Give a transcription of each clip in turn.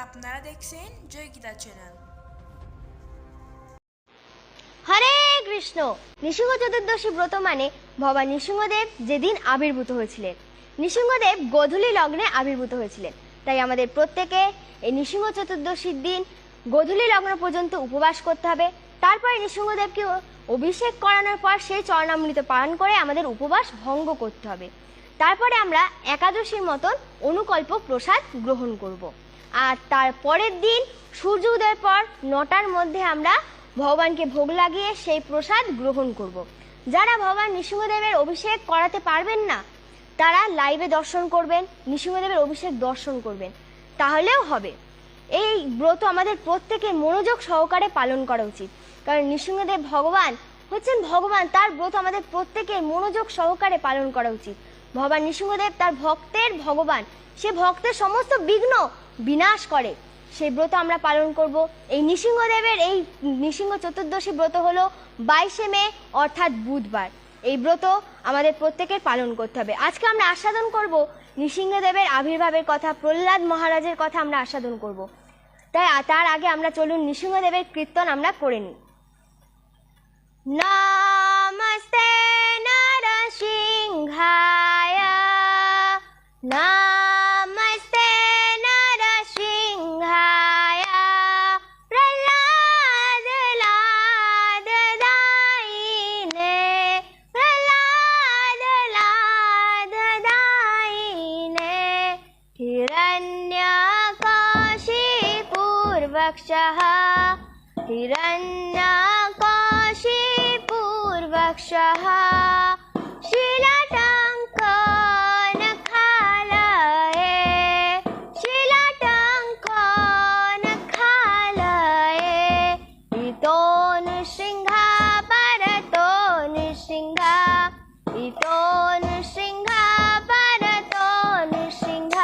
আপনারা দেখছেন জয়গীতা চ্যানেল। হরে কৃষ্ণ। নৃসিংহ চতুর্দশী ব্রত মানে ভগবান নৃসিংহদেব যেদিন আবির্ভূত হয়েছিলেন। নৃসিংহদেব গোধূলি লগ্নে আবির্ভূত হয়েছিলেন, তাই আমাদের প্রত্যেকে এই নৃসিংহ চতুর্দশীর দিন গোধূলি লগ্ন পর্যন্ত উপবাস করতে হবে। তারপরে নৃসিংহদেবকে অভিষেক করানোর পর সেই চরণামৃত পান করে আমাদের উপবাস ভঙ্গ করতে হবে। তারপরে আমরা একাদশীর মতন অনুকল্প প্রসাদ গ্রহণ করব। আর তার পরের দিন সূর্য উদয়ের পর 9টার মধ্যে আমরা ভগবানকে ভোগ লাগিয়ে সেই প্রসাদ গ্রহণ করব। যারা ভগবান নৃসিংহদেবের অভিষেক করাতে পারবেন না, তারা লাইভে দর্শন করবেন, নৃসিংহদেবের অভিষেক দর্শন করবেন, তাহলেও হবে। এই ব্রত আমাদের প্রত্যেকের মনোযোগ সহকারে পালন করা উচিত, কারণ নৃসিংহদেব ভগবান হচ্ছেন ভগবান, তার ব্রত আমাদের প্রত্যেকের মনোযোগ সহকারে পালন করা উচিত। ভগবান নৃসিংহদেব তার ভক্তের ভগবান, সে ভক্তের সমস্ত বিঘ্ন বিনাশ করে। সেই ব্রত আমরা পালন করব। এই নৃসিংহদেবের এই নৃসিংহ চতুর্দশী ব্রত হলো 22শে মে অর্থাৎ বুধবার। এই ব্রত আমাদের প্রত্যেকের পালন করতে হবে। আজকে আমরা আস্বাদন করব নৃসিংহদেবের আবির্ভাবের কথা, প্রহ্লাদ মহারাজের কথা আমরা আস্বাদন করব। তাই তার আগে আমরা চলুন নৃসিংহদেবের কীর্তন আমরা করে নিই। নমস্তে নরসিংহায়, নমস্তে নরসিংহায়, প্রহ্লাদ লাদ দায়িনে, প্রহ্লাদ লাদ দায়িনে, হিরণ্যকশিপুর্বক্ষঃ, হিরণ্যকশিপুর্বক্ষঃ, শিলাটঙ্কনখালয়ে, শিলাটঙ্কনখালয়ে, ইতো নৃসিংহ পরতো নৃসিংহ, ইতো নৃসিংহ পরতো নৃসিংহ,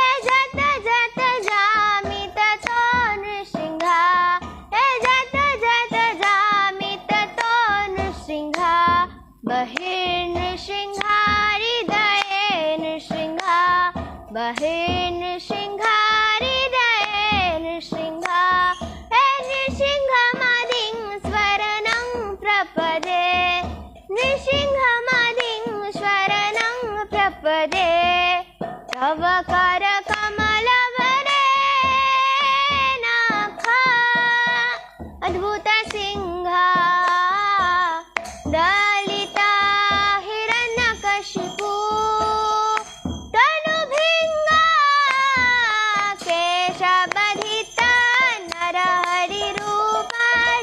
এ যত যত যামি ততো নৃসিংহ, এ যত যত যামি ততো নৃসিংহ, বহির্নৃসিংহ হৃদয়ে নৃসিংহ, বহির্নৃসিংহ হৃদয়ে নৃসিংহ, হে নৃসিংহমাদিং স্মরণং প্রপদে, নৃসিংহমাদিং স্মরণং প্রপদে, তব কর কমলবরে নাখ, অদ্ভুত সিংহ দলিতা হিরণ্যকশিপু, তনুভিঙ্গ কেশবধিত নরহরি রূপ,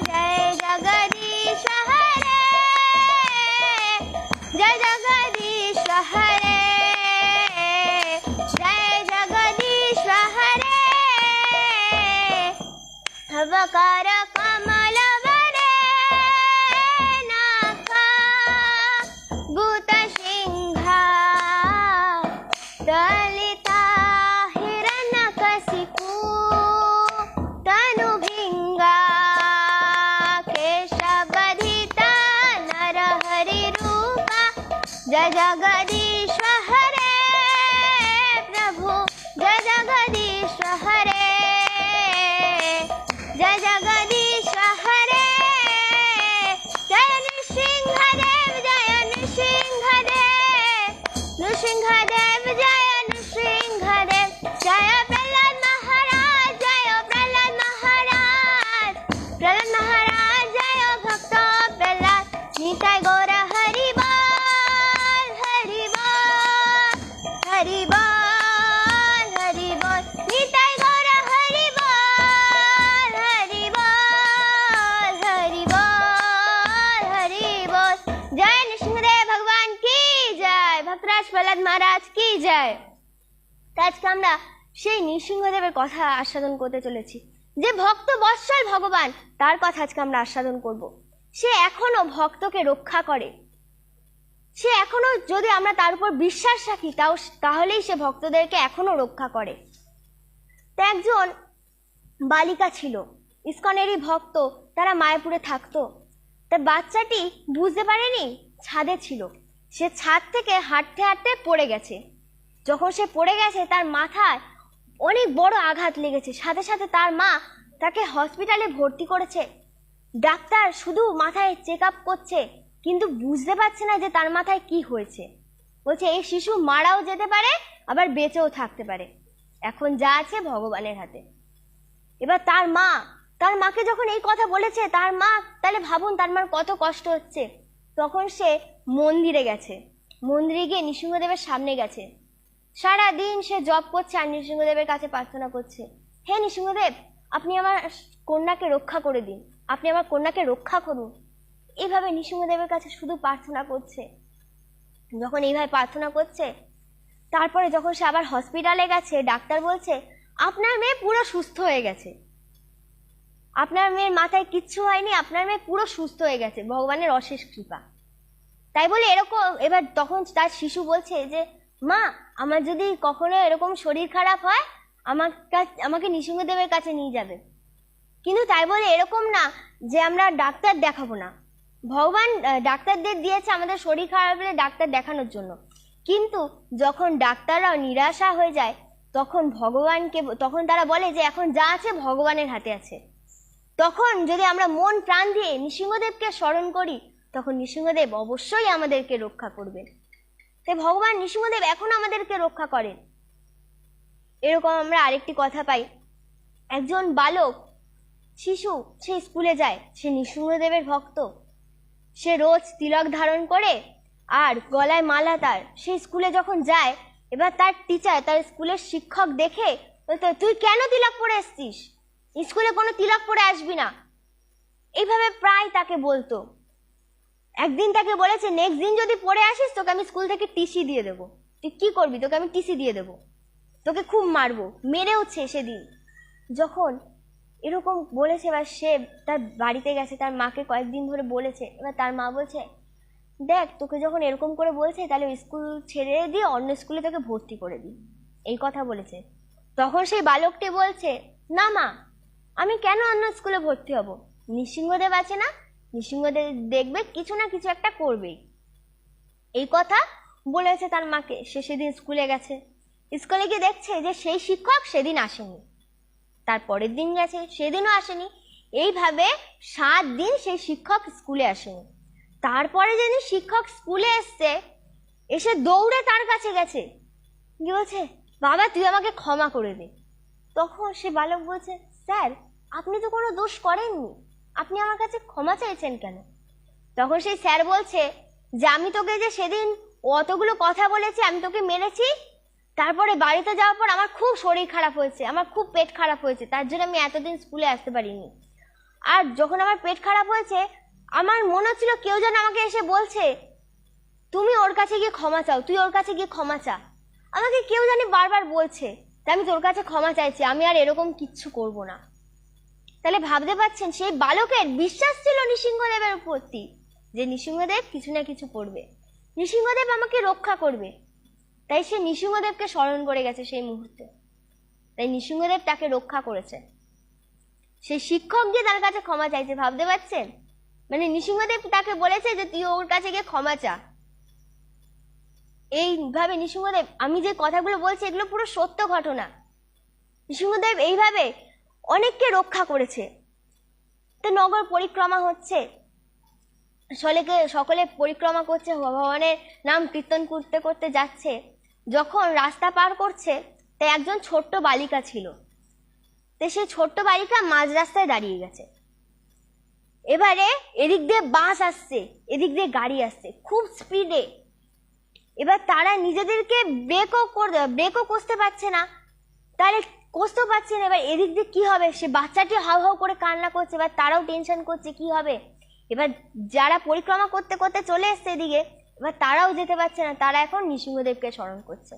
জয় জগদীশ হরে, জয় জগদীশ হরে, জয় জগদীশ হরে, তব কর কমলবরে নাখ, ভূত সিংহ দলিতা হিরণ্যকশিপু, তনুভিঙ্গ কেশবধিত নরহরি রূপ, জয় জগদীশ হরে প্রভু, জয় জগদীশ হরে, জয় জগদীশ হরে, জয় নৃসিংহদেব, জয় নৃসিংহদেব, নৃসিংহদেব জয় নৃসিংহদেব, জয় প্রহ্লাদ মহারাজ, জয় প্রহ্লাদ মহারাজ, প্রহ্লাদ মহারাজ জয় ভক্ত প্রহ্লাদ, নিতাই গৌর হরি বল, হরি বল, হরি বল, হরি বল, নিতাই গৌর হরি বল, হরি বল, হরি বল, হরি বল। জয় নৃসিংহদেব ভগবান কি জয়, ভক্তরাজ প্রহ্লাদ মহারাজ কি জয়। আজকে আমরা সেই নৃসিংহদেবের কথা আস্বাদন করতে চলেছি, যে ভক্ত বৎসল ভগবান, তার কথা আজকে আমরা আস্বাদন করব। সে এখনো ভক্তকে রক্ষা করে, সে এখনো যদি আমরা তার উপর বিশ্বাস রাখি তাহলেই সে ভক্তদেরকে এখনো রক্ষা করে। তো একজন বালিকা ছিল, ইস্কনেরই ভক্ত, তারা মায়াপুরে থাকতো। তার বাচ্চাটি বুঝতে পারেনি, ছাদে ছিল, সে ছাদ থেকে হাঁটতে হাঁটতে পড়ে গেছে। যখন সে পড়ে গেছে, তার মাথায় অনেক বড় আঘাত লেগেছে, সাথে সাথে তার মা তাকে হসপিটালে ভর্তি করেছে। ডাক্তার শুধু মাথায় চেক আপ করছে, কিন্তু বুঝতে পারছে না যে তার মাথায় কি হয়েছে। বলছে এই শিশু মারাও যেতে পারে, আবার বেঁচেও থাকতে পারে, এখন যা আছে ভগবানের হাতে। এবার তার মাকে যখন এই কথা বলেছে, তার মা, তাহলে ভাবুন তার মার কত কষ্ট হচ্ছে। তখন সে মন্দিরে গেছে, মন্দিরে গিয়ে নৃসিংহদেবের সামনে গেছে। সারাদিন সে জপ করছে আর নৃসিংহদেবের কাছে প্রার্থনা করছে, হে নৃসিংহদেব, আপনি আমার কন্যাকে রক্ষা করে দিন, আপনি আমার কন্যাকে রক্ষা করুন। এইভাবে নৃসিংহদেবের কাছে শুধু প্রার্থনা করছে। যখন এইভাবে প্রার্থনা করছে, তারপরে যখন সে আবার হসপিটালে গেছে, ডাক্তার বলছে আপনার মেয়ে পুরো সুস্থ হয়ে গেছে, আপনার মেয়ের মাথায় কিচ্ছু হয়নি, আপনার মেয়ে পুরো সুস্থ হয়ে গেছে, ভগবানের অশেষ কৃপা। তাই বলে এরকম, এবার তখন তার শিশু বলছে যে মা, আমার যদি কখনো এরকম শরীর খারাপ হয় আমাকে নৃসিংহদেবের কাছে নিয়ে যাবে। কিন্তু তাই বলে এরকম না যে আমরা ডাক্তার দেখাবো না। ভগবান ডাক্তারদের দিয়েছে আমাদের শরীর খারাপ হলে ডাক্তার দেখানোর জন্য, কিন্তু যখন ডাক্তাররাও নিরাশা হয়ে যায় তখন তারা বলে যে এখন যা আছে ভগবানের হাতে আছে। তখন যদি আমরা মন প্রাণ দিয়ে নৃসিংহদেবকে স্মরণ করি, তখন নৃসিংহদেব অবশ্যই আমাদেরকে রক্ষা করবেন। তাই ভগবান নৃসিংহদেব এখন আমাদেরকে রক্ষা করেন। এরকম আমরা আরেকটি কথা পাই, একজন বালক শিশু, সে স্কুলে যায়, সে নৃসিংহদেবের ভক্ত, সে রোজ তিলক ধারণ করে আর গলায় মালা তার। সে স্কুলে যখন যায়, এবার তার টিচার, তার স্কুলের শিক্ষক দেখে বলতো, তুই কেন তিলক পরে এসছিস, স্কুলে কোনো তিলক পরে আসবি না, এইভাবে প্রায় তাকে বলতো। একদিন তাকে বলেছে, নেক্সট দিন যদি পরে আসিস তোকে আমি স্কুল থেকে টিসি দিয়ে দেবো। তুই কি করবি, তোকে আমি টিসি দিয়ে দেবো, তোকে খুব মারবো। মেরেওছে সেদিন। যখন এরকম বলেছে, এবার সে তার বাড়িতে গেছে, তার মাকে কয়েকদিন ধরে বলেছে। এবার তার মা বলছে, দেখ তোকে যখন এরকম করে বলছে, তাহলে স্কুল ছেড়ে দিয়ে অন্য স্কুলে তোকে ভর্তি করে দিই, এই কথা বলেছে। তখন সেই বালকটি বলছে, না মা, আমি কেন অন্য স্কুলে ভর্তি হব, নৃসিংহদেব আছে না, নৃসিংহদেব দেখবে কিছু না কিছু একটা করবেই। এই কথা বলেছে তার মাকে। সে সেদিন স্কুলে গেছে, স্কুলে গিয়ে দেখছে যে সেই শিক্ষক সেদিন আসেনি, তার পরের দিন গেছে, সেদিনও আসেনি। এইভাবে 7 দিন সেই শিক্ষক স্কুলে আসেনি। তারপরে যেদিন শিক্ষক স্কুলে এসছে, এসে দৌড়ে তার কাছে গেছে, কি বলছে, বাবা তুই আমাকে ক্ষমা করে দে। তখন সে বালক বলছে, স্যার আপনি তো কোনো দোষ করেননি, আপনি আমার কাছে ক্ষমা চাইছেন কেন? তখন সেই স্যার বলছে যে আমি তোকে যে সেদিন অতগুলো কথা বলেছি, আমি তোকে মেরেছি, তারপরে বাড়িতে যাওয়ার পর আমার খুব শরীর খারাপ হয়েছে, আমার খুব পেট খারাপ হয়েছে, তার জন্য আমি এতদিন স্কুলে আসতে পারিনি। আর যখন আমার পেট খারাপ হয়েছে, আমার মনে হচ্ছিল কেউ যেন আমাকে এসে বলছে তুমি ওর কাছে গিয়ে ক্ষমা চাও, তুই ওর কাছে গিয়ে ক্ষমা চা, আমাকে কেউ জানি বারবার বলছে, তাই আমি তোর কাছে ক্ষমা চাইছি, আমি আর এরকম কিচ্ছু করব না। তাহলে ভাবতে পারছেন সেই বালকের বিশ্বাস ছিল নৃসিংহদেবের প্রতি, যে নৃসিংহদেব কিছু না কিছু করবে, নৃসিংহদেব আমাকে রক্ষা করবে। তাই সে নৃসিংহদেবকে স্মরণ করে গেছে সেই মুহূর্তে, তাই নৃসিংহদেব তাকে রক্ষা করেছে। সেই শিক্ষক গিয়ে তার কাছে ক্ষমা চাইছে, ভাবতে পারছেন, মানে নৃসিংহদেব তাকে বলেছে যে তুই ওর কাছে গিয়ে ক্ষমা চা। এইভাবে নৃসিংহদেব, আমি যে কথাগুলো বলছি এগুলো পুরো সত্য ঘটনা, নৃসিংহদেব এইভাবে অনেককে রক্ষা করেছে। তো নগর পরিক্রমা হচ্ছে, সকলে পরিক্রমা করছে, ভগবানের নাম কীর্তন করতে করতে যাচ্ছে। যখন রাস্তা পার করছে, তাই একজন ছোট্ট বালিকা ছিল, তো সেই ছোট্ট বালিকা মাঝ রাস্তায় দাঁড়িয়ে গেছে। এবারে এদিক দিয়ে বাস আসছে, এদিক দিয়ে গাড়ি আসছে খুব স্পিডে। এবার তারা নিজেদেরকে ব্রেকও কষতে পারছে না, তাহলে কষতেও পারছে না। এবার এদিক দিয়ে কি হবে, সে বাচ্চাটি হাউ হাউ করে কান্না করছে, এবার তারাও টেনশন করছে কি হবে। এবার যারা পরিক্রমা করতে করতে চলে এসছে এদিকে, এবার তারাও যেতে পারছে না, তারা এখন নৃসিংহদেবকে স্মরণ করছে,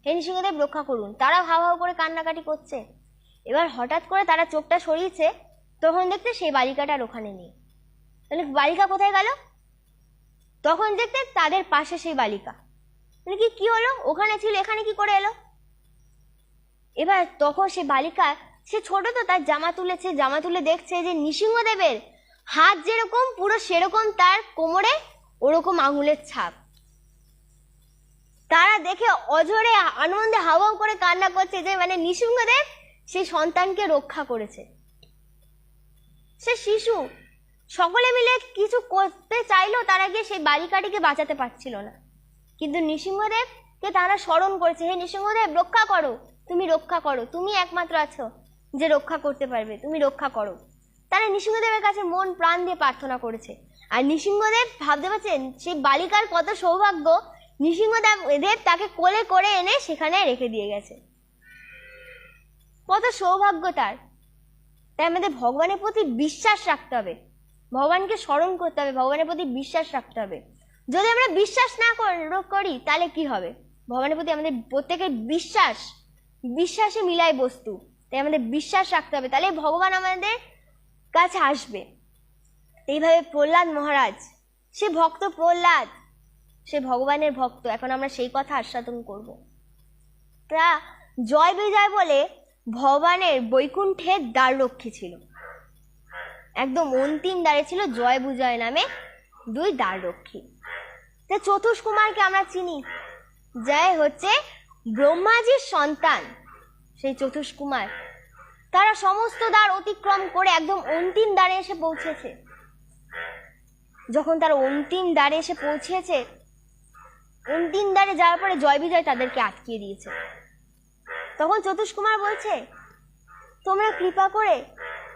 হে নৃসিংহদেব রক্ষা করুন, তারাও হাউ হাউ করে কান্নাকাটি করছে। এবার হঠাৎ করে তারা চোখটা সরিয়েছে, তখন দেখতে সেই বালিকাটার ওখানে নেই। তাহলে বালিকা কোথায় গেল? তখন দেখতে তাদের পাশে সেই বালিকা, মানে কি হলো, ওখানে ছিল, এখানে কি করে এলো? এবার তখন সে বালিকা, সে ছোট তো, তার জামা তুলেছে, জামা তুলে দেখছে যে নৃসিংহদেবের হাত যেরকম পুরো সেরকম তার কোমরে ওরকম আঙুলের ছাপ। তারা দেখে অঝরে আনন্দে হাওয়াও করে কান্না করছে যে মানে নৃসিংহদেব সেই সন্তানকে রক্ষা করেছে। সে শিশু, সকলে মিলে কিছু করতে চাইলেও তারা গিয়ে সেই বালিকাটিকে বাঁচাতে পারছিল না, কিন্তু নৃসিংহদেবকে তারা স্মরণ করেছে, হে নৃসিংহদেব রক্ষা করো, তুমি রক্ষা করো, তুমি একমাত্র আছো যে রক্ষা করতে পারবে, তুমি রক্ষা করো। তারা নৃসিংহদেবের কাছে মন প্রাণ দিয়ে প্রার্থনা করেছে। আর নৃসিংহদেব ভাবতে পারছেন সেই বালিকার কত সৌভাগ্য, নৃসিংহদেব তাকে কোলে করে এনে সেখানে রেখে দিয়ে গেছে, কত সৌভাগ্য তার। তাই আমাদের ভগবানের প্রতি বিশ্বাস রাখতে হবে, ভগবানকে স্মরণ করতে হবে, ভগবানের প্রতি বিশ্বাস রাখতে হবে। যদি আমরা বিশ্বাস না করি তাহলে কি হবে? ভগবানের প্রতি আমাদের প্রত্যেকের বিশ্বাসে মিলাই বস্তু, তাই আমাদের বিশ্বাস রাখতে হবে, তাহলে ভগবান আমাদের কাছে আসবে। এইভাবে প্রহ্লাদ মহারাজ, সে ভক্ত প্রহ্লাদ, সে ভগবানের ভক্ত। এখন আমরা সেই কথা আস্বাদন করব। তা জয় বিজয় বলে ভগবানের বৈকুণ্ঠের দ্বাররক্ষী ছিল, একদম অন্তিম দ্বারে ছিল জয় বিজয় নামে দুই দ্বাররক্ষী। চতুষ কুমারকে আমরা চিনি, জয় হচ্ছে ব্রহ্মাজির সন্তান, সেই চতুষ কুমার। তারা সমস্ত দ্বার অতিক্রম করে একদম অন্তিম দ্বারে এসে পৌঁছেছে। যখন তারা অন্তিম দ্বারে এসে পৌঁছেছে, অন্তিম দ্বারে যাওয়ার পরে জয় বিজয় তাদেরকে আটকিয়ে দিয়েছে। তখন চতুষ কুমার বলছে, তোমরা কৃপা করে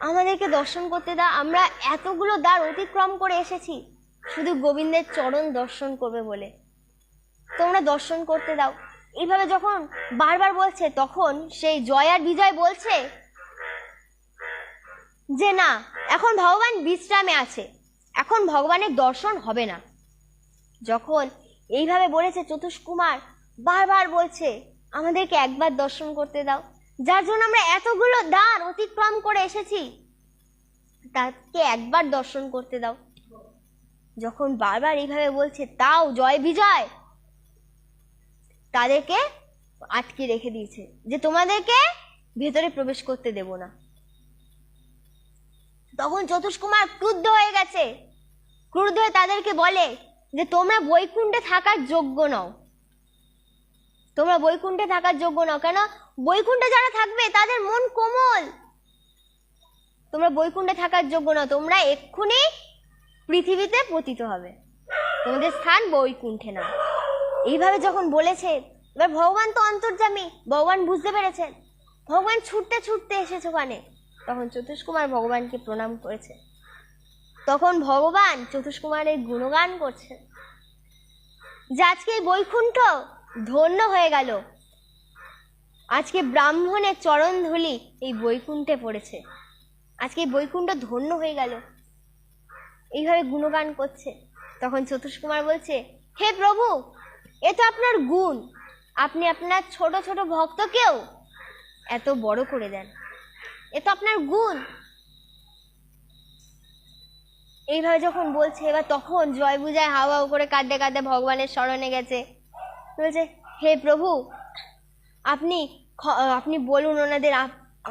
আমাদেরকে দর্শন করতে দাও, আমরা এতগুলো দ্বার অতিক্রম করে এসেছি শুধু গোবিন্দের চরণ দর্শন করবে বলে, তোমরা দর্শন করতে দাও। এইভাবে যখন বারবার বলছে, তখন সেই জয় আর বিজয় বলছে যে না, এখন ভগবান বিশ্রামে আছে, এখন ভগবানের দর্শন হবে না। যখন এইভাবে বলেছে, চতুষ কুমার বারবার বলছে আমাদেরকে একবার দর্শন করতে দাও, যার জন্য আমরা এতগুলো দ্বার অতিক্রম করে এসেছি, তাকে একবার দর্শন করতে দাও। যখন বারবার এইভাবে বলছে, তাও জয় বিজয় তাদেরকে আটকে রেখে দিয়েছে যে তোমাদেরকে ভেতরে প্রবেশ করতে দেব না। তখন চতুষ কুমার ক্রুদ্ধ হয়ে গেছে, ক্রুদ্ধ হয়ে তাদেরকে বলে যে তোমরা বৈকুণ্ঠে থাকার যোগ্য নও, তোমরা বৈকুণ্ঠে থাকার যোগ্য নও। কেন? বৈকুণ্ঠে যারা থাকবে তাদের মন কোমল, তোমরা বৈকুণ্ঠে থাকার যোগ্য নও, তোমরা এক্ষুনি পৃথিবীতে পতিত হবে, তোমাদের স্থান বৈকুণ্ঠে না। এইভাবে যখন বলেছে, এবার ভগবান তো অন্তর্যামী, ভগবান বুঝতে পেরেছেন, ভগবান ছুটতে ছুটতে এসেছে ওখানে। তখন চতুষ কুমার ভগবানকে প্রণাম করেছে। তখন ভগবান চতুষ কুমারের গুণগান করছেন যে আজকে এই বৈকুণ্ঠ ধন্য হয়ে গেল, আজকে ব্রাহ্মণের চরণ ধুলি এই বৈকুণ্ঠে পড়েছে, আজকে এই বৈকুণ্ঠ ধন্য হয়ে গেল। এইভাবে গুণগান করছে। তখন চতুষ কুমার বলছে, হে প্রভু, এ তো আপনার গুণ, আপনি আপনার ছোট ছোট ভক্তকেও এত বড় করে দেন, এ তো আপনার গুণ। এইভাবে যখন বলছে, এবার তখন জয় বুঝায় হাওয়া করে কাঁদতে কাঁদতে ভগবানের শরণে গেছে। বলছে, হে প্রভু, আপনি বলুন ওনাদের,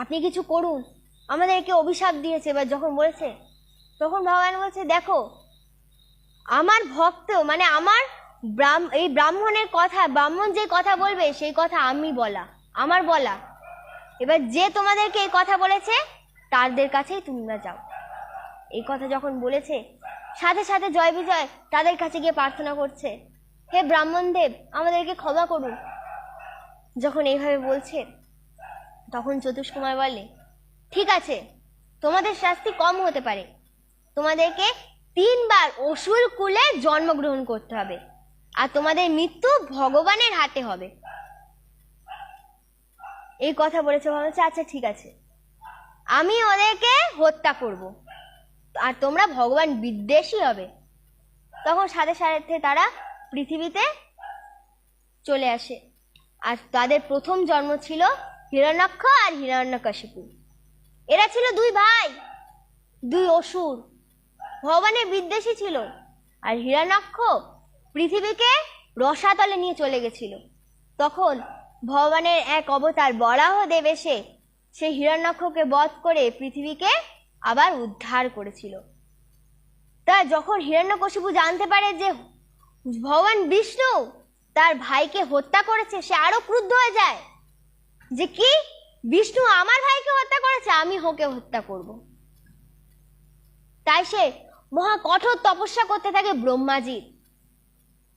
আপনি কিছু করুন, আমাদেরকে অভিশাপ দিয়েছে। এবার যখন বলেছে, তখন ভগবান বলছে, দেখো আমার ভক্ত মানে এই ব্রাহ্মণের কথা, ব্রাহ্মণ যে কথা বলবে সেই কথা আমার বলা। এবার যে তোমাদেরকে এই কথা বলেছে তাদের কাছেই তোমরা যাও। এই কথা যখন বলেছে, সাথে সাথে জয় বিজয় তাদের কাছে গিয়ে প্রার্থনা করছে, হে ব্রাহ্মণ দেব, আমাদেরকে ক্ষমা করুন। যখন এইভাবে বলছে, তখন চতুষ কুমার বলে, ঠিক আছে, তোমাদের শাস্তি কম হতে পারে, তোমাদেরকে 3 বার অসুর কুলে জন্মগ্রহণ করতে হবে, আর তোমাদের মৃত্যু ভগবানের হাতে হবে। এই কথা বলেছে। ভাবছে, আচ্ছা ঠিক আছে, আমি ওদেরকে হত্যা করব, আর তোমরা ভগবান বিদ্বেষী হবে। তখন সাথে সাথে তারা পৃথিবীতে চলে আসে। আর তাদের প্রথম জন্ম ছিল হিরণ্যাক্ষ আর হিরণ্যকশিপু। এরা ছিল 2 ভাই, 2 অসুর, ভগবানের বিদ্বেষী ছিল। আর হিরণ্যাক্ষ পৃথিবীকে রসাতলে নিয়ে চলে গেছিল। তখন ভগবানের এক অবতার বরাহদেব এসে সেই হিরণ্যাক্ষকে বধ করে পৃথিবীকে আবার উদ্ধার করেছিল। তা যখন হিরণ্যকশিপু জানতে পারে যে ভগবান বিষ্ণু তার ভাইকে হত্যা করেছে, সে আরো ক্রুদ্ধ হয়ে যায় যে কি, বিষ্ণু আমার ভাইকে হত্যা করেছে, আমি ওকে হত্যা করব। তাই সে মহা কঠোর তপস্যা করতে থাকে ব্রহ্মাজির।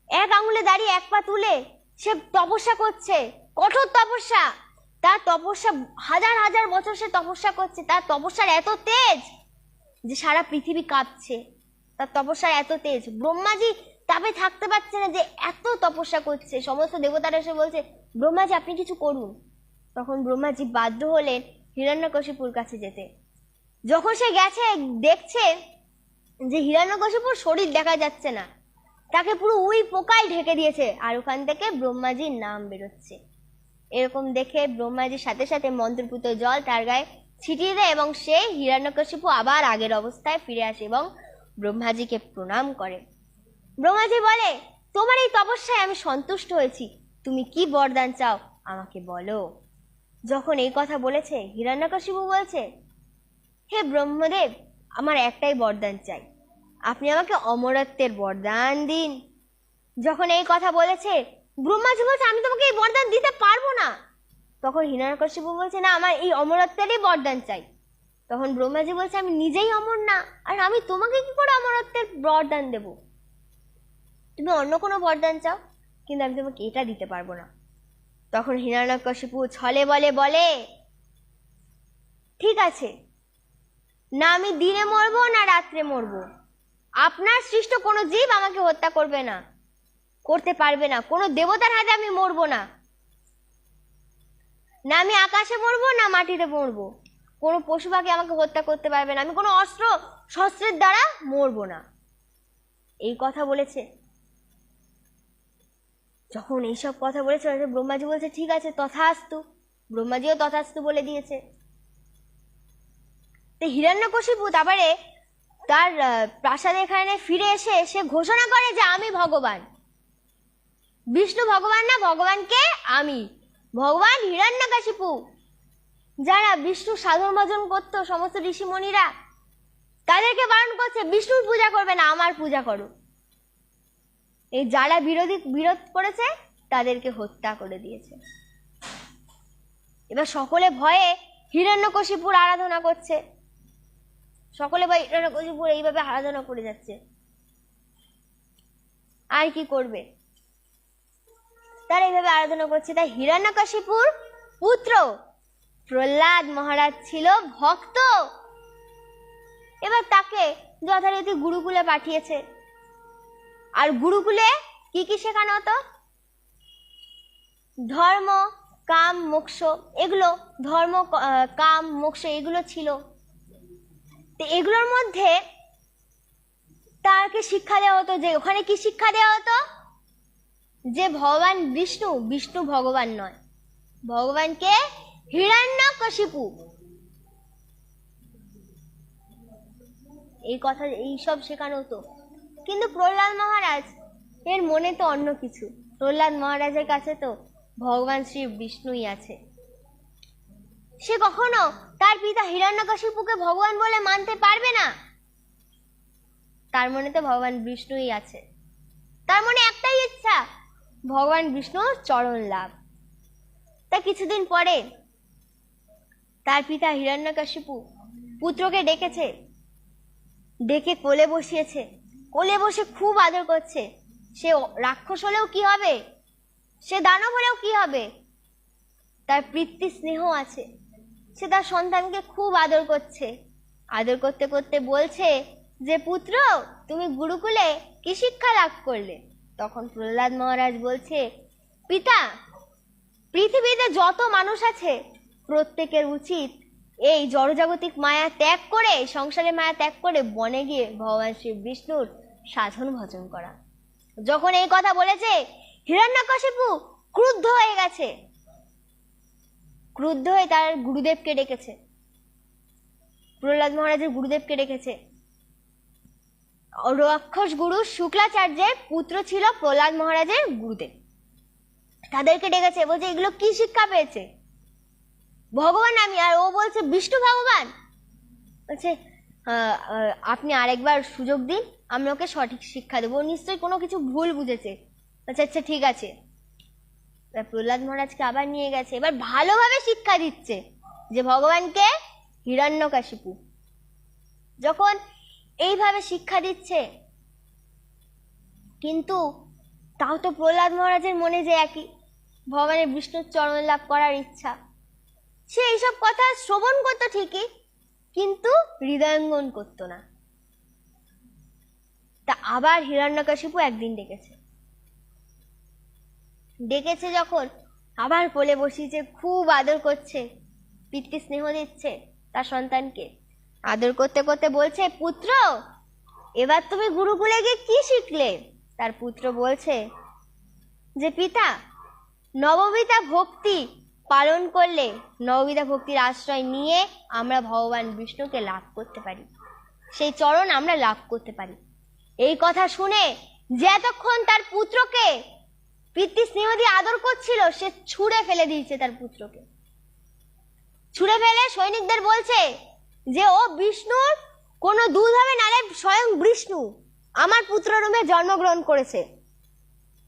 এক আঙুলে দাঁড়িয়ে এক পা তুলে সে তপস্যা করছে, কঠোর তপস্যা। তার তপস্যা হাজার হাজার বছর সে তপস্যা করছে। তার তপস্যার এত তেজ যে সারা পৃথিবী কাঁপছে। তার তপস্যার এত তেজ, ব্রহ্মাজি তাপে থাকতে পারছে না, যে এত তপস্যা করছে। সমস্ত দেবতারা এসে বলছে, ব্রহ্মাজি আপনি কিছু করুন। তখন ব্রহ্মাজি বাধ্য হলেন হিরণ্যকশিপুর কাছে যেতে। যখন সে গেছে, দেখছে যে হিরণ্যকশিপুর শরীর দেখা যাচ্ছে না, তাকে পুরো উই পোকায় ঢেকে দিয়েছে, আর ওখান থেকে ব্রহ্মাজির নাম বেরোচ্ছে। এরকম দেখে ব্রহ্মাজির সাথে সাথে মন্ত্রপুত জল তার গায়ে ছিটিয়ে দেয় এবং সে হিরণ্যকশিপু আবার আগের অবস্থায় ফিরে আসে এবং ব্রহ্মাজিকে প্রণাম করে। ব্রহ্মাজি বলে, তোমার এই তপস্যায় আমি সন্তুষ্ট হয়েছি, তুমি কি বরদান চাও আমাকে বলো। যখন এই কথা বলেছে, হিরণ্যকশিপু বলছে, হে ব্রহ্মদেব, আমার একটাই বরদান চাই, আপনি আমাকে অমরত্বের বরদান দিন। যখন এই কথা বলেছে, ব্রহ্মাজি বলছে, আমি তোমাকে এই বরদান দিতে পারবো না। তখন হিরণ্যকশিপু বলছে, না, আমার এই অমরত্বেরই বরদান চাই। তখন ব্রহ্মাজি বলছে, আমি নিজেই অমর না, আর আমি তোমাকে কি করে অমরত্বের বরদান দেব? তুমি অন্য কোনো বরদান চাও, কিন্তু আমি তোমাকে এটা দিতে পারবো না। তখন হিরণ্যকশিপু ছলে বলে বলে, ঠিক আছে, না আমি দিনে মরবো না রাত্রে মরবো, আপনার সৃষ্ট কোনো জীব আমাকে হত্যা করবে না, করতে পারবে না। কোনো দেবতার হাতে আমি মরবো না, না আমি আকাশে মরবো না মাটিতে মরবো, কোনো পশু পাখি আমাকে হত্যা করতে পারবে না, আমি কোনো অস্ত্র শস্ত্রের দ্বারা মরবো না। এই কথা বলেছে। যখন এইসব কথা বলেছে, ব্রহ্মাজি বলছে, ঠিক আছে, তথাস্তু। ব্রহ্মাজিও তথাস্তু বলে দিয়েছে। তো হিরণ্যকশিপু তারপরে তার প্রাসাদ এখানে ফিরে এসে সে ঘোষণা করে যে আমি ভগবান। বিষ্ণু ভগবান না, ভগবানকে আমি, ভগবান হিরণ্যকশিপু। যারা বিষ্ণু সাধন ভজন করতো, সমস্ত ঋষিমণিরা, তাদেরকে বারণ করছে, বিষ্ণুর পূজা করবে না, আমার পূজা করো। এই যারা বিরোধ করেছে তাদেরকে হত্যা করে দিয়েছে। এবার সকলে ভয়ে হিরণ্যকশিপুর আরাধনা করছে। সকলে ভয়ে হিরণ্যকশিপুর এইভাবে আরাধনা করে যাচ্ছে। আর কি করবে, তারা এইভাবে আরাধনা করছে। তাই হিরণ্যকশিপুর পুত্র প্রহ্লাদ মহারাজ ছিল ভক্ত। এবার তাকে যথারীতি গুরুকুলে পাঠিয়েছে। আর গুরুকুলে কি কি শেখানো হতো? ধর্ম, কাম, মোক্ষ, এগুলো ধর্ম, কাম, মোক্ষ এগুলো ছিল। তো এগুলোর মধ্যে তাকে শিক্ষা দেওয়া হতো, যে ওখানে কি শিক্ষা দেওয়া হতো, যে ভগবান বিষ্ণু, বিষ্ণু ভগবান নয়, ভগবানকে হিরণ্যকশিপু। এই কথা, এইসব শেখানো হতো। কিন্তু প্রহ্লাদ মহারাজ এর মনে তো অন্য কিছু। প্রহ্লাদ মহারাজের কাছে তো ভগবান শ্রী বিষ্ণুই আছে। সে কখনো তার পিতা হিরণ্যকশিপুকে ভগবান বলে মানতে পারবে না। তার মনে তো ভগবান বিষ্ণুই আছে। তার মনে একটাই ইচ্ছা, ভগবান বিষ্ণুর চরণ লাভ। তা কিছুদিন পরে তার পিতা হিরণ্যকশিপু পুত্রকে ডেকেছে, ডেকে কোলে বসিয়েছে। কোলে বসে খুব আদর করছে। সে রাক্ষস হলেও কি হবে, সে দানব হলেও কি হবে, তার পিতৃ স্নেহ আছে। সে তার সন্তানকে খুব আদর করছে। আদর করতে করতে বলছে যে, পুত্র, তুমি গুরুকুলে কি শিক্ষা লাভ করলে? তখন প্রহ্লাদ মহারাজ বলছে, পিতা, পৃথিবীতে যত মানুষ আছে প্রত্যেকের উচিত এই জড়জাগতিক মায়া ত্যাগ করে, সংসারের মায়া ত্যাগ করে বনে গিয়ে ভগবান শ্রী বিষ্ণুর সাধন ভজন করা। যখন এই কথা বলেছে, হিরণ্যকশিপু ক্রুদ্ধ হয়ে গেছে। ক্রুদ্ধ হয়ে তার গুরুদেবকে ডেকেছে, প্রহ্লাদ মহারাজের গুরুদেবকে ডেকেছে। রাক্ষস গুরু শুক্লাচার্যের পুত্র ছিল প্রহ্লাদ মহারাজের গুরুদেব। তাদেরকে ডেকেছে, বলছে এগুলো কি শিক্ষা পেয়েছে? ভগবান আমি, আর ও বলছে বিষ্ণু ভগবান। বলছে আপনি আরেকবার সুযোগ দিন, আমি ওকে সঠিক শিক্ষা দেবো, নিশ্চয়ই কোনো কিছু ভুল বুঝেছে। আচ্ছা আচ্ছা, ঠিক আছে। প্রহ্লাদ মহারাজকে আবার নিয়ে গেছে, এবার ভালোভাবে শিক্ষা দিচ্ছে যে ভগবানকে হিরণ্যকশিপু। যখন এইভাবে শিক্ষা দিচ্ছে, কিন্তু তাও তো প্রহ্লাদ মহারাজের মনে যে একই ভগবানের বিষ্ণুর চরণ লাভ করার ইচ্ছা। সে এইসব কথা শ্রবণ করতো ঠিকই, কিন্তু হৃদয়ঙ্গম করতো না। তা আবার হিরণ্যকশিপু একদিন ডেকেছে যখন, আবার কোলে বসিয়েছে, খুব আদর করছে, পিতৃ স্নেহ দিচ্ছে তার সন্তানকে। আদর করতে করতে বলছে, পুত্র এবার তুমি গুরুকুলে গিয়ে কি শিখলে? তার পুত্র বলছে যে পিতা, নববিধা ভক্তি পালন করলে, নববিধা ভক্তির আশ্রয় নিয়ে আমরা ভগবান বিষ্ণুকে লাভ করতে পারি, সেই চরণ আমরা লাভ করতে পারি। এই কথা শুনে যে এতক্ষণ তার পুত্রকে পিতৃ স্নেহ দিয়ে আদর করছিল, সে ছুঁড়ে ফেলে দিয়েছে তার পুত্রকে। ছুঁড়ে ফেলে সৈনিকদের বলছে যে ও বিষ্ণুর কোনো দুধ হবে, নালে স্বয়ং বিষ্ণু আমার পুত্র রূপে জন্মগ্রহণ করেছে,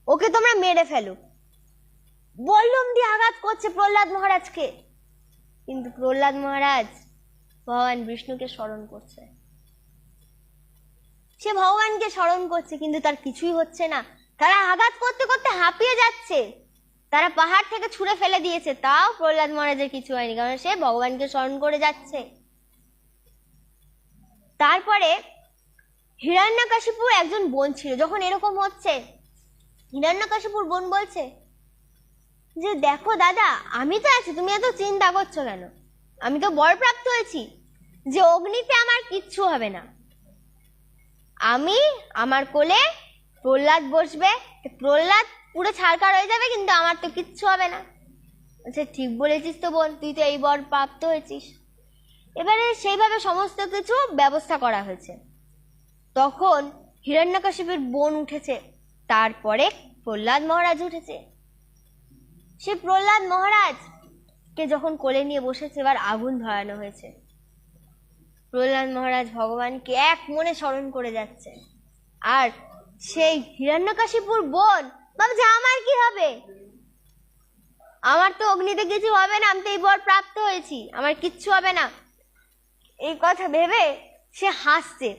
ওকে তোমরা মেরে ফেলো। বল্লম দিয়ে আঘাত করছে প্রহ্লাদ মহারাজকে, কিন্তু প্রহ্লাদ মহারাজ ভগবান বিষ্ণুকে স্মরণ করছে। সে ভগবানকে স্মরণ করছে, কিন্তু তার কিছুই হচ্ছে না। তারা আঘাত করতে করতে হাঁপিয়ে যাচ্ছে, তারা পাহাড় থেকে ছুঁড়ে ফেলে দিয়েছে, তাও প্রহ্লাদ মহারাজের কিছু হয়নি, কারণ সে ভগবানকে স্মরণ করে যাচ্ছে। তারপরে হিরণ্যকশিপুর একজন বোন ছিল। যখন এরকম হচ্ছে, হিরণ্যকশিপুর বোন বলছে যে দেখো দাদা, আমি তো আছি, তুমি এত চিন্তা করছো কেন? আমি তো বরপ্রাপ্ত হয়েছি যে অগ্নিতে আমার কিচ্ছু হবে না। আমি, আমার কোলে প্রহ্লাদ বসবে, প্রহ্লাদ পুরো ছাড়খাড় হয়ে যাবে, কিন্তু আমার তো কিচ্ছু হবে না। আচ্ছা, ঠিক বলেছিস তো বোন, তুই তো এই বর প্রাপ্ত হয়েছিস। এবারে সেইভাবে সমস্ত কিছু ব্যবস্থা করা হয়েছে। তখন হিরণ্যকশিপুর বোন উঠেছে, তারপরে প্রহ্লাদ মহারাজ উঠেছে। সে প্রহ্লাদ মহারাজকে যখন কোলে নিয়ে বসেছে, এবার আগুন ধরানো হয়েছে। প্রহ্লাদ মহারাজ ভগবানকে এক মনে স্মরণ করে যাচ্ছে, আর সেই হিরণ্যকশিপুর বোন ভাবছে আমার কি হবে, আমার তো অগ্নিতে কিছু হবে না, আমি তো এই বর প্রাপ্ত হয়েছি, আমার কিচ্ছু হবে না। এই কথা ভেবে সে হাসছে।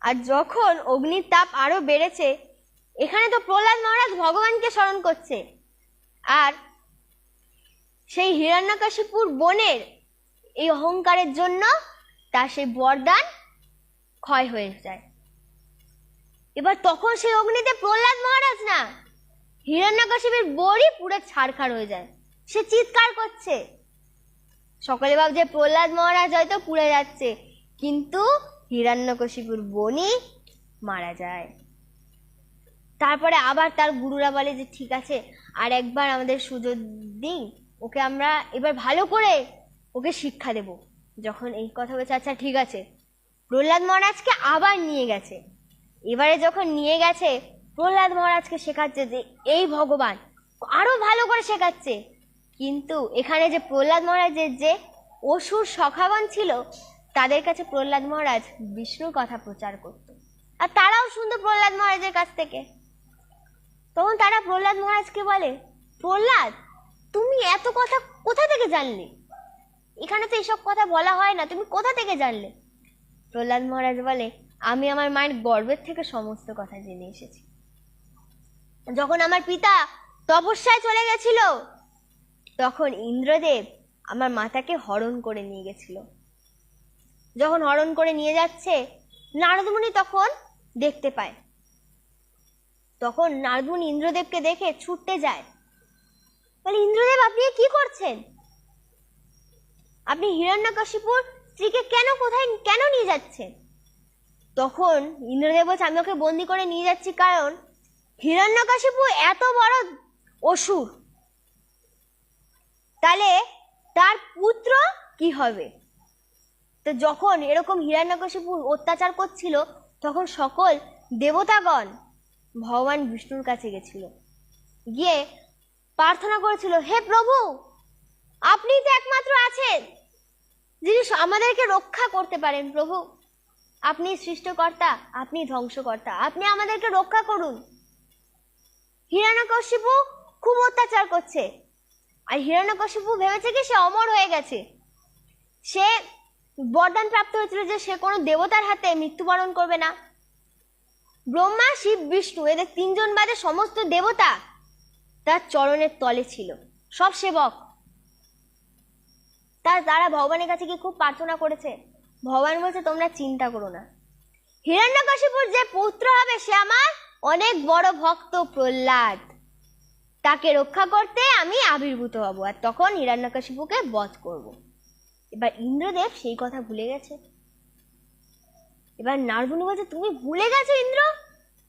আর যখন অগ্নির তাপ আরো বেড়েছে, এখানে তো প্রহ্লাদ মহারাজ ভগবানকে স্মরণ করছে, আর সেই হিরণ্যকশিপুর বোনের এই অহংকারের জন্য তার সেই বরদান ক্ষয় হয়ে যায়। এবার তখন সেই অগ্নিতে প্রহ্লাদ মহারাজ না, হিরণ্যকশিপুর বরই পুরো ছারখার হয়ে যায়। সে চিৎকার করছে, সকলে ভাবছে প্রহ্লাদ মহারাজ হয়তো পুড়ে যাচ্ছে, কিন্তু হিরণ্যকশিপুর বোনই মারা যায়। তারপরে আবার তার গুরুরা বলে যে ঠিক আছে, আর একবার আমাদের সুযোগ দিন, ওকে আমরা এবার ভালো করে ওকে শিক্ষা দেব। যখন এই কথা বলছে, আচ্ছা ঠিক আছে, প্রহ্লাদ মহারাজকে আবার নিয়ে গেছে। এবারে যখন নিয়ে গেছে, প্রহ্লাদ মহারাজকে শেখাচ্ছে যে এই ভগবান, আরো ভালো করে শেখাচ্ছে। কিন্তু এখানে যে প্রহ্লাদ মহারাজের যে অসুর সখাগণ ছিল, তাদের কাছে প্রহ্লাদ মহারাজ বিষ্ণুর কথা প্রচার করত, আর তারাও শুনতো প্রহ্লাদ মহারাজের কাছ থেকে। তখন তারা প্রহ্লাদ মহারাজকে বলে, প্রহ্লাদ তুমি এত কথা কোথা থেকে জানলে? এখানে তো এসব কথা বলা হয় না, তুমি কোথা থেকে জানলে? প্রহ্লাদ মহারাজ বলে, আমি আমার মায়ের গর্ভের থেকে সমস্ত কথা জেনে এসেছি। যখন আমার পিতা তপস্যায় চলে গেছিল, তখন ইন্দ্রদেব আমার মাতাকে হরণ করে নিয়ে গেছিল। যখন হরণ করে নিয়ে যাচ্ছে, নারদমুনি তখন দেখতে পায়। তখন নারদমুনি ইন্দ্রদেবকে দেখে ছুটতে যায়, বলে ইন্দ্রদেব আপনি কি করছেন? আপনি হিরণ্যকশিপুর স্ত্রীকে কেন নিয়ে যাচ্ছেন? তখন ইন্দ্রদেব বলছে, আমি ওকে বন্দি করে নিয়ে যাচ্ছি কারণ হিরণ্যকশিপু এত বড় অসুর, তাহলে তার পুত্র কি হবে? তো যখন এরকম হিরণ্যকশিপু অত্যাচার করছিল, তখন সকল দেবতাগণ ভগবান বিষ্ণুর কাছে গেছিল, গিয়ে প্রার্থনা করেছিল, হে প্রভু, আপনি তো একমাত্র আছেন যিনি আমাদেরকে রক্ষা করতে পারেন। প্রভু, আপনি সৃষ্টিকর্তা, আপনি ধ্বংসকর্তা, আপনি আমাদেরকে রক্ষা করুন। হিরণ্যকশিপু খুব অত্যাচার করছে। আর হিরণ্যকশিপু ভেবেছে কি সে অমর হয়ে গেছে, সে বরদান প্রাপ্ত হয়েছিল যে সে কোনো দেবতার হাতে মৃত্যুবরণ করবে না। ব্রহ্মা, শিব, বিষ্ণু এদের তিনজন বাদে সমস্ত দেবতা তার চরণের তলে ছিল, সব সেবক। তারা ভগবানের কাছে কি খুব প্রার্থনা করেছে। ভগবান বলছে তোমরা চিন্তা করো না, হিরণ্যকশিপুর যে পুত্র হবে সে আমার অনেক বড় ভক্ত প্রহ্লাদ, তাকে রক্ষা করতে আমি আবির্ভূত হব, আর তখন হিরণ্যকশিপুকে বধ করব। এবার ইন্দ্রদেব সেই কথা ভুলে গেছে। এবার নারদমুনি বলছে তুমি ভুলে গেছো ইন্দ্র,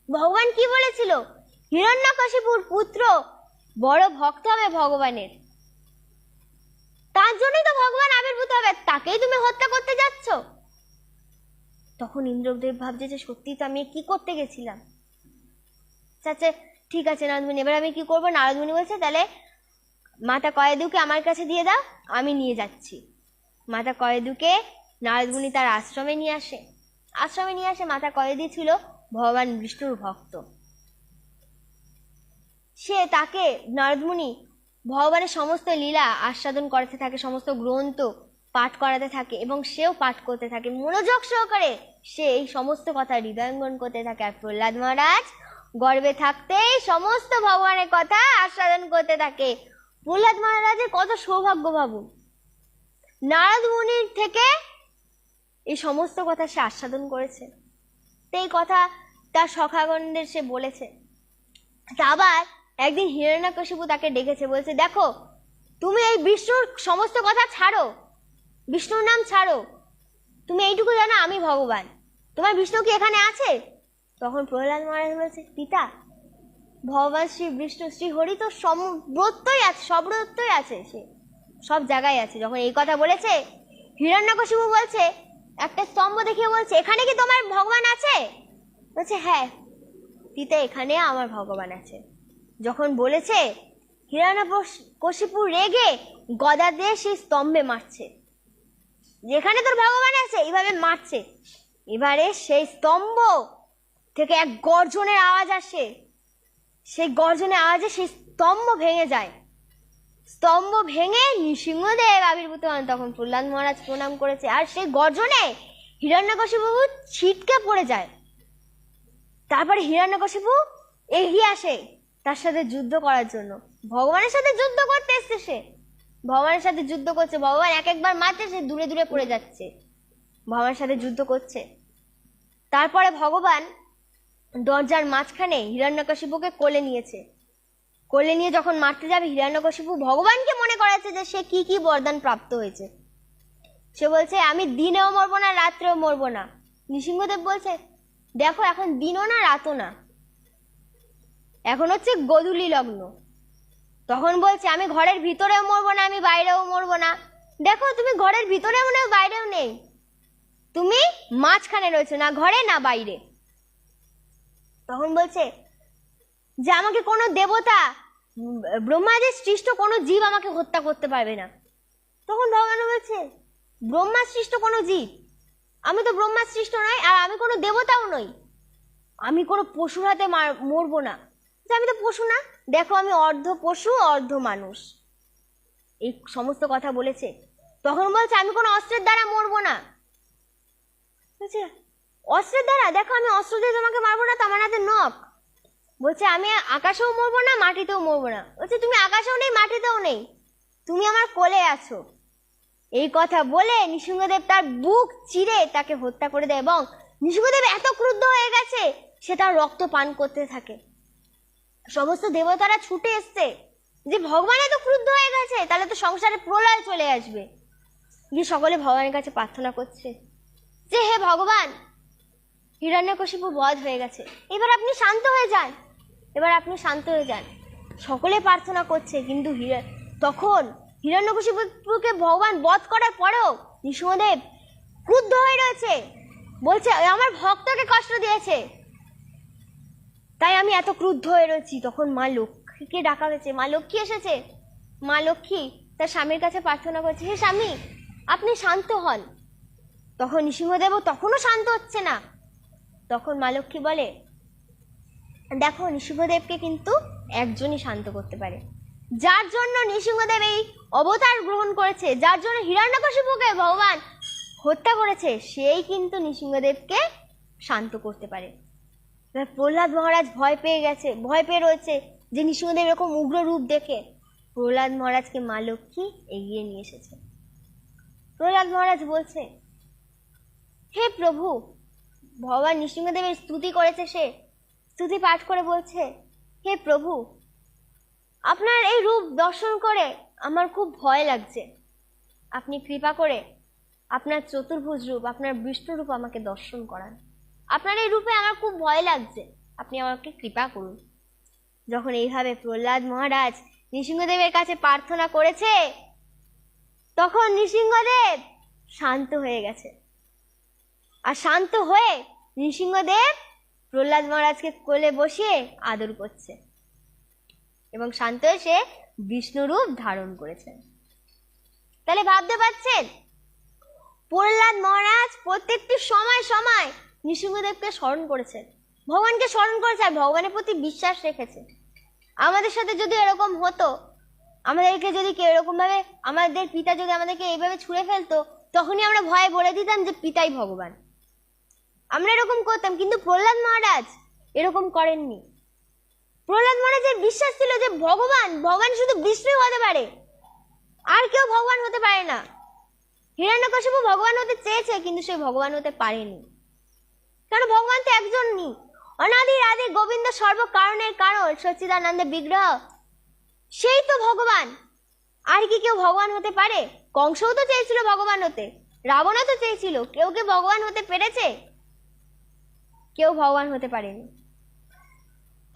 ভগবান কি বলেছিল, হিরণ্যকশিপুর পুত্র বড় ভক্ত হবে ভগবানের, তার জন্যই তো ভগবান আবির্ভূত হবে, তাকেই তুমি হত্যা করতে যাচ্ছ। তখন ইন্দ্রদেব ভাবছে যে সত্যি তো আমি কি করতে গেছিলাম। আচ্ছা ঠিক আছে নারদমুনি, এবার আমি কি করবো। নারদমুনি বলছে তাহলে মাতা কয়েদুকে আমার কাছে দিয়ে দাও, আমি নিয়ে যাচ্ছি। মাতা কয়েদুকে নারদমুনি তার আশ্রমে নিয়ে আসে। মাতা কয়েদি ছিল ভগবান বিষ্ণুর ভক্ত। তাকে নারদমুনি ভগবানের সমস্ত লীলা আস্বাদন করাতে থাকে, সমস্ত গ্রন্থ পাঠ করাতে থাকে এবং সেও পাঠ করতে থাকে মনোযোগ সহকারে। সে এই সমস্ত কথা হৃদয়ঙ্গম করতে থাকে। আর প্রহ্লাদ মহারাজ গর্ভে থাকতেই সমস্ত ভগবানের কথা আস্বাদন করতে থাকে। প্রহ্লাদ মহারাজের কত সৌভাগ্য ভাবুন, নারদ মুনির থেকে এই সমস্ত কথা সে আস্বাদন করেছে। তো এই কথা তার সখাগণদের সে বলেছে। আবার একদিন হিরণ্যকশিপু তাকে ডেকেছে, বলছে দেখো তুমি এই বিষ্ণুর সমস্ত কথা ছাড়ো, বিষ্ণুর নাম ছাড়ো, তুমি এইটুকু জানো আমি ভগবান, তোমার বিষ্ণু কি এখানে আছে? তখন প্রহ্লাদ মহারাজ বলছে পিতা, ভগবান শ্রী বিষ্ণু শ্রী হরি তো সর্বত্রই আছে, সর্বত্রই আছে, সে সব জায়গায় আছে। যখন এই কথা বলেছে হিরণ্যকশিপু বলছে, একটা স্তম্ভ দেখিয়ে বলছে এখানে কি তোমার ভগবান আছে? বলছে হ্যাঁ পিতা, এখানে আমার ভগবান আছে। যখন বলেছে হিরণ্যকশিপু রেগে গদা দিয়ে সেই স্তম্ভে মারছে, যেখানে তোর ভগবান আছে এইভাবে মারছে। এবারে সেই স্তম্ভ থেকে এক গর্জনের আওয়াজ আসে, সেই গর্জনের আওয়াজে সেই স্তম্ভ ভেঙে যায়। স্তম্ভ ভেঙে নৃসিংহদেব আবির্ভূত হন। তখন প্রহ্লাদ মহারাজ প্রণাম করেছে, আর সেই গর্জনে হিরণ্যকশিপু ছিটকে পড়ে যায়। তারপরে হিরণ্যকশিপু এগিয়ে আসে তার সাথে যুদ্ধ করার জন্য, ভগবানের সাথে যুদ্ধ করতে এসছে। সে ভগবানের সাথে যুদ্ধ করছে, ভগবান এক একবার মারছে, সে দূরে দূরে পড়ে যাচ্ছে, ভগবানের সাথে যুদ্ধ করছে। তারপরে ভগবান দরজার মাঝখানে হিরণ্যকশিপুকে কোলে নিয়েছে। কোলে নিয়ে যখন মারতে যাবে, হিরণ্যকশিপু ভগবানকে মনে করাচ্ছে যে সে কি কি বরদান প্রাপ্ত হয়েছে। সে বলছে আমি দিনেও মরবো না, রাত্রেও মরবো না। নৃসিংহদেব বলছে দেখো এখন দিনও না রাতও না, এখন হচ্ছে গোধূলি লগ্ন। তখন বলছে আমি ঘরের ভিতরেও মরবো না, আমি বাইরেও মরবো না। দেখো তুমি ঘরের ভিতরেও নেই বাইরেও নেই, তুমি মাঝখানে রয়েছে, না ঘরে না বাইরে। তখন বলছে যে আমাকে কোনো দেবতা, ব্রহ্মাজির সৃষ্ট কোনো জীব আমাকে হত্যা করতে পারবে না। তখন ভগবান বলছে ব্রহ্মা সৃষ্ট কোনো জীব, আমি তো ব্রহ্মা সৃষ্ট নই, আর আমি কোনো দেবতাও নই, আমি কোনো পশুর হাতে মরবো না। আমি তো পশু না, দেখো আমি অর্ধ পশু অর্ধ মানুষ, এই সমস্ত কথা বলেছে। তখন বলছে আমি কোনো অস্ত্রের দ্বারা মরবো না। বলছে অস্ত্রের দ্বারা, দেখো আমি অস্ত্র দিয়ে তোমাকে মারবো না, তো আমার হাতে নখ। বলছে আমি আকাশেও মরবো না, মাটিতেও মরবো না। বলছে তুমি আকাশেও নেই, মাটিতেও নেই, তুমি আমার কোলে আছো। এই কথা বলে নৃসিংহদেব তার বুক চিরে তাকে হত্যা করে দেয়, এবং নৃসিংহদেব এত ক্রুদ্ধ হয়ে গেছে সে তার রক্ত পান করতে থাকে। সমস্ত দেবতারা ছুটে এসছে যে ভগবান এত ক্রুদ্ধ হয়ে গেছে, তাহলে তো সংসারে প্রলয় চলে আসবে। গিয়ে সকলে ভগবানের কাছে প্রার্থনা করছে যে হে ভগবান, হিরণ্যকশিপু বধ হয়ে গেছে, এবার আপনি শান্ত হয়ে যান, এবার আপনি শান্ত হয়ে যান। সকলে প্রার্থনা করছে, কিন্তু তখন হিরণ্যকশিপুকে ভগবান বধ করার পরেও নৃসিংহদেব ক্রুদ্ধ হয়ে রয়েছে, বলছে আমার ভক্তকে কষ্ট দিয়েছে, তাই আমি এত ক্রুদ্ধ হয়ে রয়েছি। তখন মা লক্ষ্মীকে ডাকা হয়েছে, মা লক্ষ্মী এসেছে। মা লক্ষ্মী তার স্বামীর কাছে প্রার্থনা করছে, হে স্বামী আপনি শান্ত হন। তখন নৃসিংহদেবও তখনও শান্ত হচ্ছে না। তখন মা লক্ষ্মী বলে দেখো নৃসিংহদেবকে কিন্তু একজনই শান্ত করতে পারে। যার জন্য নৃসিংহদেব এই অবতার গ্রহণ করেছে, যার জন্য হিরণ্যকশিপুকে ভগবান হত্যা করেছে, সেই কিন্তু নৃসিংহদেবকে শান্ত করতে পারে। প্রহ্লাদ মহারাজ ভয় পেয়ে রয়েছে যে নৃসিংহদেব এরকম উগ্র রূপ দেখে প্রহ্লাদ মহারাজকে মা লক্ষ্মী এগিয়ে নিয়ে এসেছে। প্রহ্লাদ মহারাজ বলছে, হে প্রভু, ভগবান নৃসিংহদেবের স্তুতি করেছে, সে স্তুতি পাঠ করে বলছে, হে প্রভু, আপনার এই রূপ দর্শন করে আমার খুব ভয় লাগছে। আপনি কৃপা করে আপনার চতুর্ভুজ রূপ, আপনার বিষ্ণু রূপ আমাকে দর্শন করান। আপনার এই রূপে আমার খুব ভয় লাগছে, আপনি আমাকে কৃপা করুন। যখন এইভাবে প্রহ্লাদ মহারাজ নৃসিংহদেবের কাছে প্রার্থনা করেছে, তখন নৃসিংহদেব শান্ত হয়ে গেছে। আর শান্ত হয়ে নৃসিংহদেব প্রহ্লাদ মহারাজকে কোলে বসিয়ে আদর করছে এবং শান্ত হয়ে সে বিষ্ণু রূপ ধারণ করেছেন। তাহলে ভাবতে পারছেন, প্রহ্লাদ মহারাজ প্রত্যেকটি সময় নৃসিংহদেবকে স্মরণ করেছেন, ভগবানকে স্মরণ করেছে আর ভগবানের প্রতি বিশ্বাস রেখেছে। আমাদের সাথে যদি এরকম হতো, আমাদেরকে যদি কেউ এরকম ভাবে, আমাদের পিতা যদি আমাদেরকে এইভাবে ছুঁড়ে ফেলতো, তখনই আমরা ভয়ে বলে দিতাম যে পিতাই ভগবান। আমরা এরকম করতাম, কিন্তু প্রহ্লাদ মহারাজ এরকম করেননি। প্রহ্লাদ মহারাজের বিশ্বাস ছিল যে ভগবান শুধু বিষ্ণু হতে পারে, আর কেউ ভগবান হতে পারে না। হিরণ্যকশিপু ভগবান হতে চেয়েছে, কিন্তু সে ভগবান হতে পারেনি। কারণ ভগবান তো একজনই, অনাদি আদি গোবিন্দ, সর্বকারণের কারণ, সচ্চিদানন্দ বিগ্রহ, সেই তো ভগবান। আর কি কেউ ভগবান হতে পারে? কংসও তো চেয়েছিল ভগবান হতে, রাবণও তো চেয়েছিল, কেউ কে ভগবান হতে পেরেছে? কেউ ভগবান হতে পারেনি।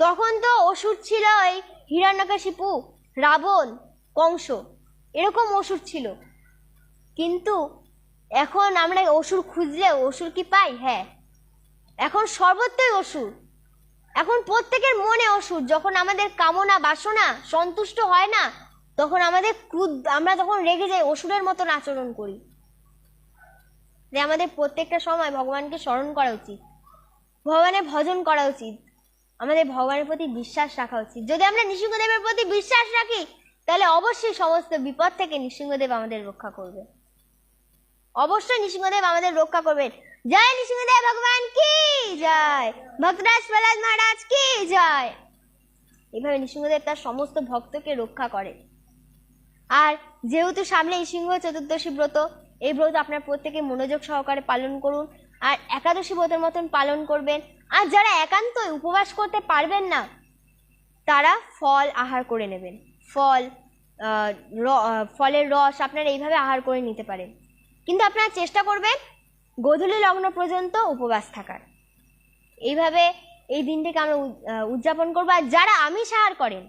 তখন তো অসুর ছিল, এই হিরণ্যকশিপু, রাবণ, কংস, এরকম অসুর ছিল। কিন্তু এখন আমরা অসুর খুঁজলে অসুর কি পাই? হ্যাঁ, এখন সর্বত্রই অসুর, এখন প্রত্যেকের মনে অসুর। যখন আমাদের কামনা বাসনা সন্তুষ্ট হয় না, তখন আমাদের আমরা তখন রেগে যাই, অসুরের মতন আচরণ করি। আমাদের প্রত্যেকটা সময় ভগবানকে স্মরণ করা উচিত, ভগবানের ভজন করা উচিত, আমাদের ভগবানের প্রতি বিশ্বাস রাখা উচিত। যদি আমরা নৃসিংহদেবের প্রতি বিশ্বাস রাখি, তাহলে অবশ্যই সমস্ত বিপদ থেকে নৃসিংহদেব আমাদের রক্ষা করবে। অবশ্যই নৃসিংহদেব আমাদের রক্ষা করবেন। জয় নৃসিংহদেব ভগবান কি জয়, ভক্তরাজ প্রহ্লাদ মহারাজ কি জয়। এইভাবে নৃসিংহদেব তার সমস্ত ভক্তকে রক্ষা করে। আর যেহেতু সামনে নৃসিংহ চতুর্দশী ব্রত, এই ব্রত আপনার প্রত্যেকে মনোযোগ সহকারে পালন করুন, আর একাদশী ব্রতের মতন পালন করবেন। আর যারা একান্তই উপবাস করতে পারবেন না, তারা ফল আহার করে নেবেন। ফলের রস আপনারা এইভাবে আহার করে নিতে পারেন, কিন্তু আপনারা চেষ্টা করবেন গোধূলি লগ্ন পর্যন্ত উপবাস থাকার। এইভাবে এই দিনটিকে আমরা উদযাপন করবো। আর যারা আমিষ আহার করেন,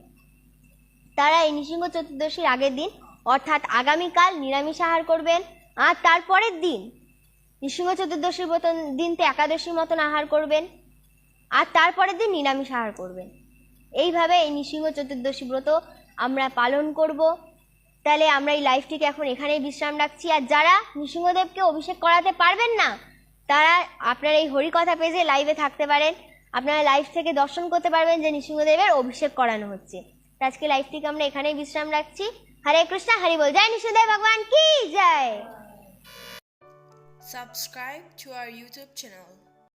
তারা এই নৃসিংহ চতুর্দশীর আগের দিন অর্থাৎ আগামীকাল নিরামিষ আহার করবেন। আর তারপরের দিন নৃসিংহ চতুর্দশীর মতন দিনতে একাদশীর মতন আহার করবেন, আর তারপরের দিন নিরামিষ আহার করবেন। এইভাবে এই নৃসিংহ চতুর্দশী ব্রত আমরা পালন করব। তাহলে আমরা এই লাইভটিকে এখন এখানেই বিশ্রাম রাখছি। আর যারা নৃসিংহদেবকে অভিষেক করাতে পারবেন না, তারা আপনারা এই হরিকথা পেজে লাইভে থাকতে পারেন, আপনারা লাইভ থেকে দর্শন করতে পারবেন যে নৃসিংহদেবের অভিষেক করানো হচ্ছে। আজকে লাইভটিকে আমরা এখানেই বিশ্রাম রাখছি। হরে কৃষ্ণ, হরি বল, জয় নৃসিংহদেব ভগবান কি জয়। Subscribe to our YouTube channel.